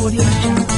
Audio Jungle.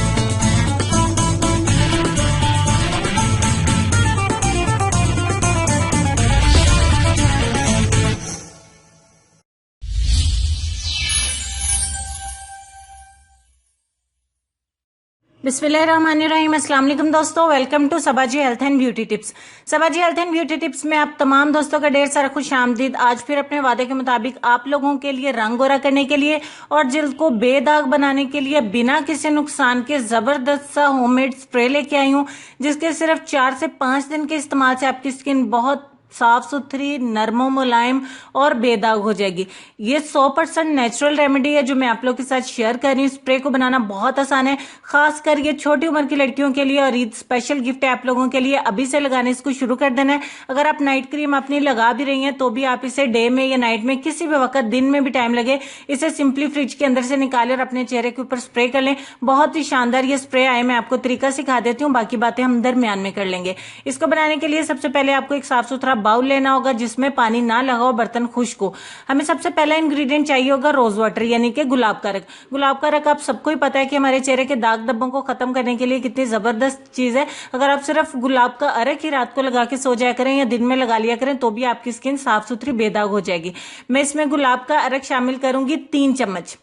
बिस्मिल्लाहिर्रहमानिर्रहीम। अस्सलाम वालेकुम दोस्तों, welcome to Sabaji health and beauty tips. Sabaji health and beauty tips में आप तमाम दोस्तों का ढेर सारा खुश आमदीद। आज फिर अपने वादे के मुताबिक आप लोगों के लिए रंग गोरा करने के लिए और जिल्द को बेदाग बनाने के लिए बिना किसी नुकसान के जबरदस्त सा होममेड स्प्रे लेके आई हूँ, जिसके सिर्फ 4 से 5 दिन के इस्तेमाल से आपकी स्किन बहुत साफ सुथरी, नरमो मुलायम और बेदाग हो जाएगी। ये 100% नेचुरल रेमेडी है जो मैं आप लोगों के साथ शेयर कर रही हूँ। स्प्रे को बनाना बहुत आसान है, खासकर ये छोटी उम्र की लड़कियों के लिए, और ईद स्पेशल गिफ्ट है आप लोगों के लिए। अभी से लगाने इसको शुरू कर देना है। अगर आप नाइट क्रीम अपनी लगा भी रही हैं तो भी आप इसे डे में या नाइट में किसी भी वक्त, दिन में भी टाइम लगे, इसे सिंपली फ्रिज के अंदर से निकालें और अपने चेहरे के ऊपर स्प्रे कर लें। बहुत ही शानदार ये स्प्रे आए। मैं आपको तरीका सिखा देती हूँ, बाकी बातें हम दरमियान में कर लेंगे। इसको बनाने के लिए सबसे पहले आपको एक साफ सुथरा बाउल लेना होगा जिसमें पानी ना लगा हो, बर्तन खुश्क हो। हमें सबसे पहला इंग्रेडिएंट चाहिए होगा रोज वाटर, यानी कि गुलाब का रंग। गुलाब का रंग आप सबको ही पता है कि हमारे चेहरे के दाग धब्बों को खत्म करने के लिए कितनी जबरदस्त चीज है। अगर आप सिर्फ गुलाब का अर्क ही रात को लगा के सो जाया करें या दिन में लगा लिया करें तो भी आपकी स्किन साफ सुथरी बेदाग हो जाएगी। मैं इसमें गुलाब का अर्क शामिल करूंगी 3 चम्मच।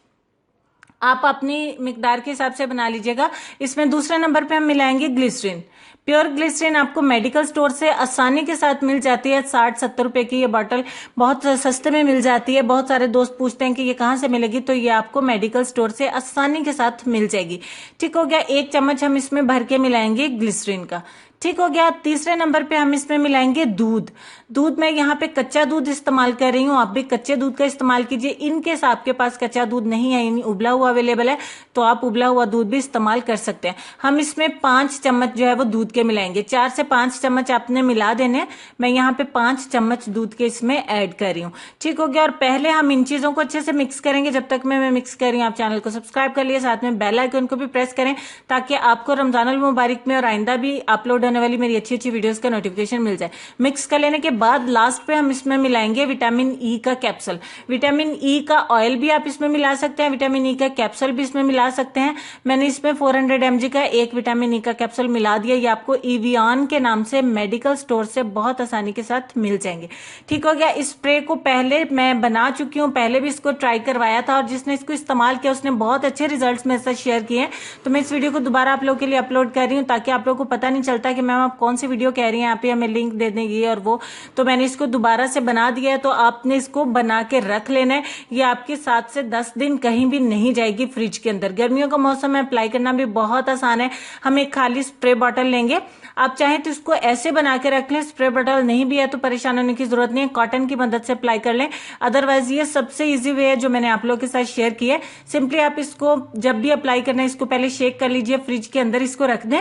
आप अपनी मिकदार के हिसाब से बना लीजिएगा। इसमें दूसरे नंबर पे हम मिलाएंगे ग्लिसरीन। प्योर ग्लिसरीन आपको मेडिकल स्टोर से आसानी के साथ मिल जाती है। 60-70 रुपए की ये बॉटल बहुत सस्ते में मिल जाती है। बहुत सारे दोस्त पूछते हैं कि ये कहाँ से मिलेगी, तो ये आपको मेडिकल स्टोर से आसानी के साथ मिल जाएगी। ठीक हो गया। 1 चम्मच हम इसमें भर के मिलाएंगे ग्लिसरीन का। ठीक हो गया। तीसरे नंबर पे हम इसमें मिलाएंगे दूध। दूध मैं यहाँ पे कच्चा दूध इस्तेमाल कर रही हूँ, आप भी कच्चे दूध का इस्तेमाल कीजिए। इनकेस आपके पास कच्चा दूध नहीं है, यानी उबला हुआ अवेलेबल है, तो आप उबला हुआ दूध भी इस्तेमाल कर सकते हैं। हम इसमें 5 चम्मच जो है वो दूध के मिलाएंगे। 4 से 5 चम्मच आपने मिला देने। मैं यहाँ पे 5 चम्मच दूध के इसमें ऐड कर रही हूँ। ठीक हो गया। और पहले हम इन चीजों को अच्छे से मिक्स करेंगे। जब तक मैं मिक्स कर रही हूँ, आप चैनल को सब्सक्राइब कर लिए, साथ में बेल आइकन को भी प्रेस करें ताकि आपको रमजानुल मुबारक में और आइंदा भी अपलोड होने वाली मेरी अच्छी अच्छी वीडियोस का नोटिफिकेशन मिल जाए। मिक्स कर लेने के बाद लास्ट पे हम इसमें मिलाएंगे विटामिन ई का कैप्सूल। विटामिन ई का ऑयल भी आप इसमें मिला सकते हैं, विटामिन ई का कैप्सूल भी इसमें मिला सकते हैं। मैंने इसमें 400 mg का एक विटामिन ई का कैप्सूल मिला दिया। ये आपको इवियन के नाम से मेडिकल स्टोर से बहुत आसानी के साथ मिल जाएंगे। ठीक हो गया। इस स्प्रे को पहले मैं बना चुकी हूँ, पहले भी इसको ट्राई करवाया था और जिसने इसको इस्तेमाल किया उसने बहुत अच्छे रिजल्ट्स मेरे साथ शेयर किए हैं। तो मैं इस वीडियो को दोबारा आप लोगों के लिए अपलोड कर रही हूँ ताकि आप लोगों को पता नहीं चलता कि मैम आप कौन सी वीडियो कह रही हैं, यहाँ पे हमें लिंक दे देंगे और वो। तो मैंने इसको दोबारा से बना दिया है, तो आपने इसको बना के रख लेना है। ये आपके 7 से 10 दिन कहीं भी नहीं जाएगी फ्रिज के अंदर। गर्मियों का मौसम में अप्लाई करना भी बहुत आसान है। हम एक खाली स्प्रे बॉटल लेंगे। आप चाहें तो इसको ऐसे बना के रख लें। स्प्रे बॉटल नहीं भी है तो परेशान होने की जरूरत नहीं है, कॉटन की मदद से अप्लाई कर लें। अदरवाइज ये सबसे इजी वे है जो मैंने आप लोगों के साथ शेयर किया है। सिंपली आप इसको जब भी अप्लाई करना है, इसको पहले शेक कर लीजिए, फ्रिज के अंदर इसको रख दें।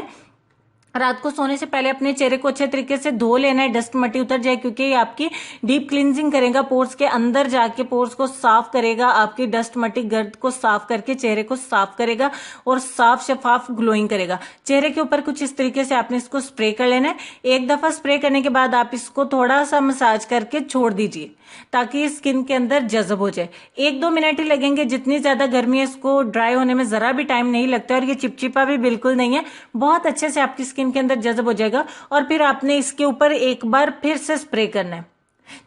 रात को सोने से पहले अपने चेहरे को अच्छे तरीके से धो लेना है, डस्ट मट्टी उतर जाए, क्योंकि ये आपकी डीप क्लींजिंग करेगा। पोर्स के अंदर जाके पोर्स को साफ करेगा, आपकी डस्ट मट्टी गर्द को साफ करके चेहरे को साफ करेगा और साफ शफाफ ग्लोइंग करेगा। चेहरे के ऊपर कुछ इस तरीके से आपने इसको स्प्रे कर लेना है। एक दफा स्प्रे करने के बाद आप इसको थोड़ा सा मसाज करके छोड़ दीजिए ताकि स्किन के अंदर जज़ब हो जाए। 1-2 मिनट ही लगेंगे। जितनी ज्यादा गर्मी है, इसको ड्राई होने में जरा भी टाइम नहीं लगता और ये चिपचिपा भी बिल्कुल नहीं है। बहुत अच्छे से आपकी स्किन के अंदर जज़ब हो जाएगा और फिर आपने इसके ऊपर एक बार फिर से स्प्रे करना है।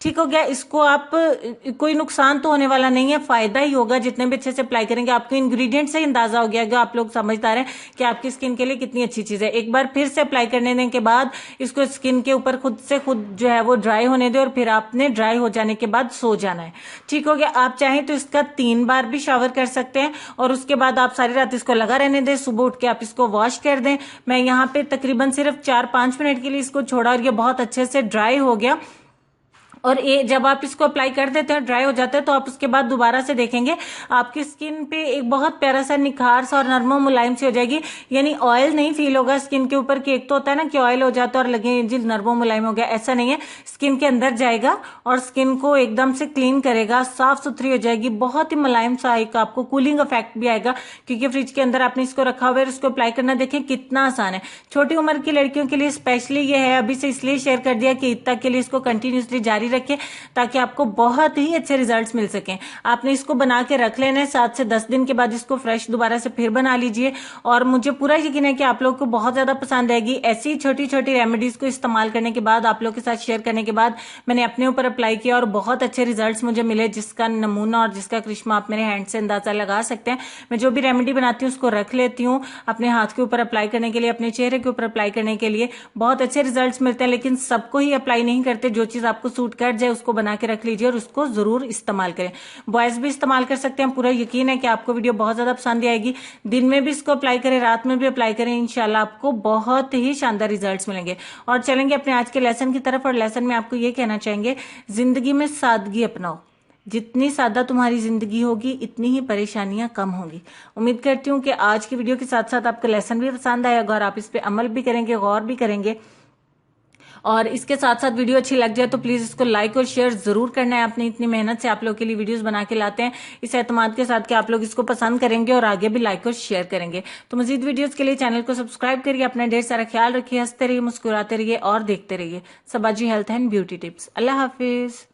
ठीक हो गया। इसको आप, कोई नुकसान तो होने वाला नहीं है, फायदा ही होगा जितने भी अच्छे से अप्लाई करेंगे। आपको इंग्रेडिएंट से अंदाजा हो गया, आप लोग समझदार हैं कि आपकी स्किन के लिए कितनी अच्छी चीज है। एक बार फिर से अप्लाई करने के बाद इसको स्किन के ऊपर खुद से खुद जो है वो ड्राई होने दे और फिर आपने ड्राई हो जाने के बाद सो जाना है। ठीक हो गया। आप चाहें तो इसका 3 बार भी शावर कर सकते हैं और उसके बाद आप सारी रात इसको लगा रहने दें। सुबह उठ के आप इसको वॉश कर दें। मैं यहाँ पे तकरीबन सिर्फ 4-5 मिनट के लिए इसको छोड़ा और ये बहुत अच्छे से ड्राई हो गया। और ये जब आप इसको अप्लाई कर देते हैं, ड्राई हो जाता है, तो आप उसके बाद दोबारा से देखेंगे आपकी स्किन पे एक बहुत प्यारा सा निखार सा और नरमो मुलायम सी हो जाएगी। यानी ऑयल नहीं फील होगा स्किन के ऊपर, कि एक तो होता है ना कि ऑयल हो जाता है और लगे जी नरमो मुलायम हो गया, ऐसा नहीं है। स्किन के अंदर जाएगा और स्किन को एकदम से क्लीन करेगा, साफ सुथरी हो जाएगी, बहुत ही मुलायम सा आएगा। आपको कूलिंग इफेक्ट भी आएगा क्योंकि फ्रिज के अंदर आपने इसको रखा हुआ है। इसको अप्लाई करना देखें कितना आसान है। छोटी उम्र की लड़कियों के लिए स्पेशली ये है, अभी से इसलिए शेयर कर दिया कि ईद तक के लिए इसको कंटिन्यूसली जारी रखें ताकि आपको बहुत ही अच्छे रिजल्ट्स मिल सकें। आपने इसको बना के रख लेना है, 7 से 10 दिन के बाद इसको फ्रेश दोबारा से फिर बना लीजिए और मुझे पूरा यकीन है कि आप लोग को बहुत ज्यादा पसंद आएगी। ऐसी छोटी छोटी रेमेडीज को इस्तेमाल करने के बाद, आप लोग के साथ शेयर करने के बाद मैंने अपने ऊपर अप्लाई किया और बहुत अच्छे रिजल्ट्स मुझे मिले, जिसका नमूना और जिसका करिश्मा आप मेरे हैंड से अंदाजा लगा सकते हैं। मैं जो भी रेमेडी बनाती हूँ उसको रख लेती हूँ अपने हाथ के ऊपर अप्लाई करने के लिए, अपने चेहरे के ऊपर अप्लाई करने के लिए। बहुत अच्छे रिजल्ट्स मिलते हैं, लेकिन सबको ही अप्लाई नहीं करते। जो चीज आपको सूट कर जाए उसको बना के रख लीजिए और उसको जरूर इस्तेमाल करें। बॉयज भी इस्तेमाल कर सकते हैं। पूरा यकीन है कि आपको वीडियो बहुत ज्यादा पसंद आएगी। दिन में भी इसको अप्लाई करें, रात में भी अप्लाई करें, इंशाल्लाह आपको बहुत ही शानदार रिजल्ट्स मिलेंगे। और चलेंगे अपने आज के लेसन की तरफ। और लेसन में आपको ये कहना चाहेंगे, जिंदगी में सादगी अपनाओ। जितनी सादा तुम्हारी जिंदगी होगी इतनी ही परेशानियां कम होंगी। उम्मीद करती हूँ कि आज की वीडियो के साथ साथ आपको लेसन भी पसंद आएगा और आप इस पे अमल भी करेंगे, गौर भी करेंगे। और इसके साथ साथ वीडियो अच्छी लग जाए तो प्लीज इसको लाइक और शेयर जरूर करना है। आपने इतनी मेहनत से आप लोग के लिए वीडियोस बना के लाते हैं, इस एतमाद के साथ कि आप लोग इसको पसंद करेंगे और आगे भी लाइक और शेयर करेंगे। तो मजीद वीडियोस के लिए चैनल को सब्सक्राइब करिए। अपना ढेर सारा ख्याल रखिए, हंसते रहिए, मुस्कुराते रहिए और देखते रहिए Sabaji health and beauty tips. Allah Hafiz.